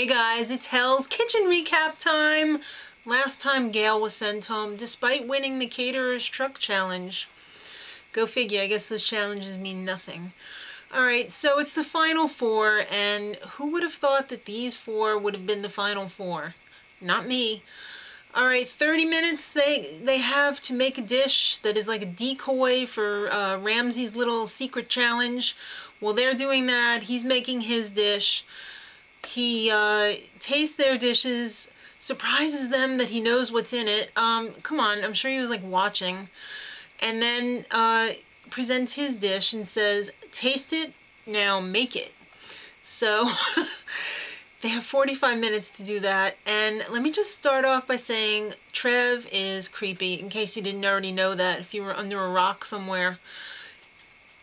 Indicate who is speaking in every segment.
Speaker 1: Hey guys, it's Hell's Kitchen recap time. Last time Gail was sent home despite winning the Caterer's Truck Challenge. Go figure, I guess those challenges mean nothing. Alright, so it's the final four, and who would have thought that these four would have been the final four? Not me. Alright, 30 minutes they have to make a dish that is like a decoy for Ramsey's little secret challenge. While they're doing that, he's making his dish. He tastes their dishes, surprises them that he knows what's in it. Come on, I'm sure he was like watching. And then presents his dish and says, taste it, now make it. So they have 45 minutes to do that. And let me just start off by saying Trev is creepy, in case you didn't already know that, if you were under a rock somewhere.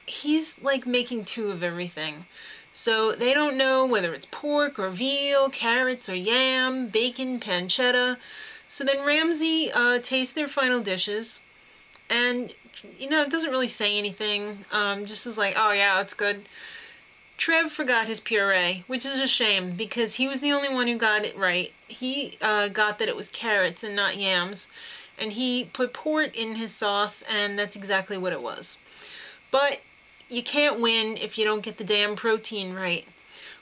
Speaker 1: He's like making two of everything. So they don't know whether it's pork or veal, carrots or yam, bacon, pancetta. So then Ramsey tastes their final dishes, and you know, it doesn't really say anything. Just was like, oh yeah, it's good. Trev forgot his puree, which is a shame because he was the only one who got it right. He got that it was carrots and not yams, and he put port in his sauce, and that's exactly what it was. But you can't win if you don't get the damn protein right.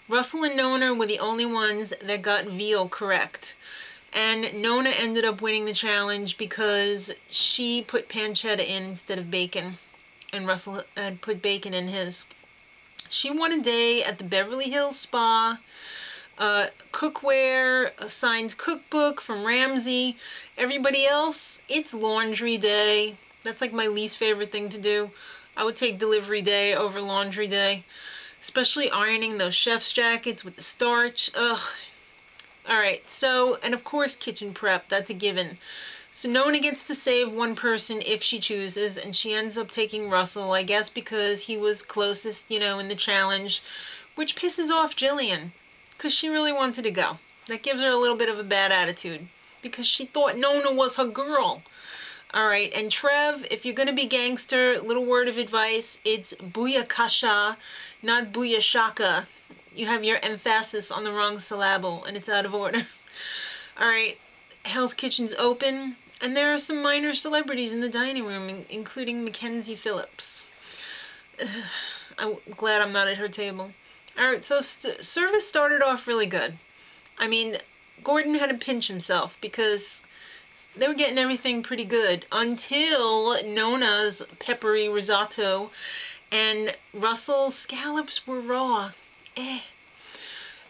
Speaker 1: Russell and Nona were the only ones that got veal correct. And Nona ended up winning the challenge because she put pancetta in instead of bacon. And Russell had put bacon in his. She won a day at the Beverly Hills Spa. Cookware, a signed cookbook from Ramsey. Everybody else, it's laundry day. That's like my least favorite thing to do. I would take delivery day over laundry day. Especially ironing those chef's jackets with the starch. Ugh. Alright, so, and of course kitchen prep, that's a given. So Nona gets to save one person if she chooses, and she ends up taking Russell, I guess because he was closest, you know, in the challenge, which pisses off Jillian, because she really wanted to go. That gives her a little bit of a bad attitude, because she thought Nona was her girl. Alright, and Trev, if you're going to be gangster, little word of advice, it's booyakasha, not booyashaka. You have your emphasis on the wrong syllable, and it's out of order. Alright, Hell's Kitchen's open, and there are some minor celebrities in the dining room, including Mackenzie Phillips. I'm glad I'm not at her table. Alright, so service started off really good. I mean, Gordon had to pinch himself, because they were getting everything pretty good until Nona's peppery risotto, and Russell's scallops were raw.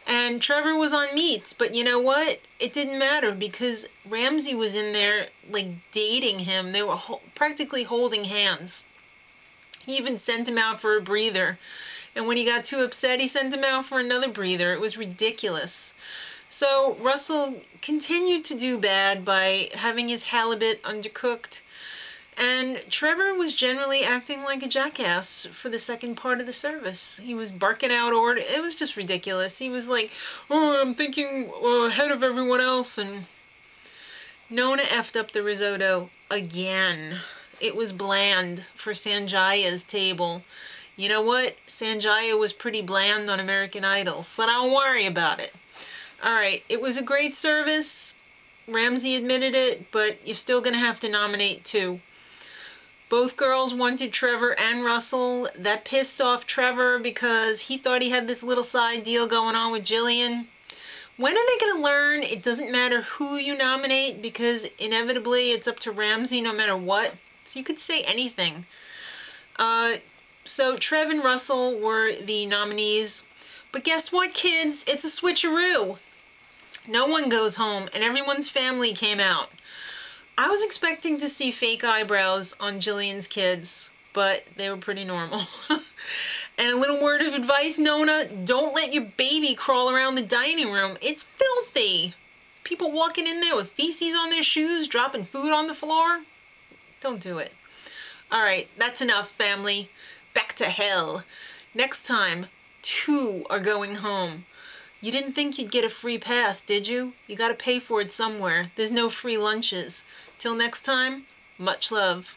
Speaker 1: And Trevor was on meats, but you know what? It didn't matter because Ramsey was in there like dating him. They were practically holding hands. He even sent him out for a breather. And when he got too upset, he sent him out for another breather. It was ridiculous. So Russell continued to do bad by having his halibut undercooked, and Trevor was generally acting like a jackass for the second part of the service. He was barking out orders. It was just ridiculous. He was like, oh, I'm thinking ahead of everyone else, and Nona effed up the risotto again. It was bland for Sanjaya's table. You know what? Sanjaya was pretty bland on American Idol, so don't worry about it. Alright, it was a great service. Ramsey admitted it, but you're still going to have to nominate two. Both girls wanted Trevor and Russell. That pissed off Trevor because he thought he had this little side deal going on with Jillian. When are they going to learn it doesn't matter who you nominate, because inevitably it's up to Ramsey no matter what? So you could say anything. So Trev and Russell were the nominees. But guess what, kids? It's a switcheroo. No one goes home, and everyone's family came out. I was expecting to see fake eyebrows on Jillian's kids, but they were pretty normal. And a little word of advice, Nona, don't let your baby crawl around the dining room. It's filthy. People walking in there with feces on their shoes, dropping food on the floor. Don't do it. Alright, that's enough, family. Back to hell. Next time, two are going home. You didn't think you'd get a free pass, did you? You gotta pay for it somewhere. There's no free lunches. Till next time, much love.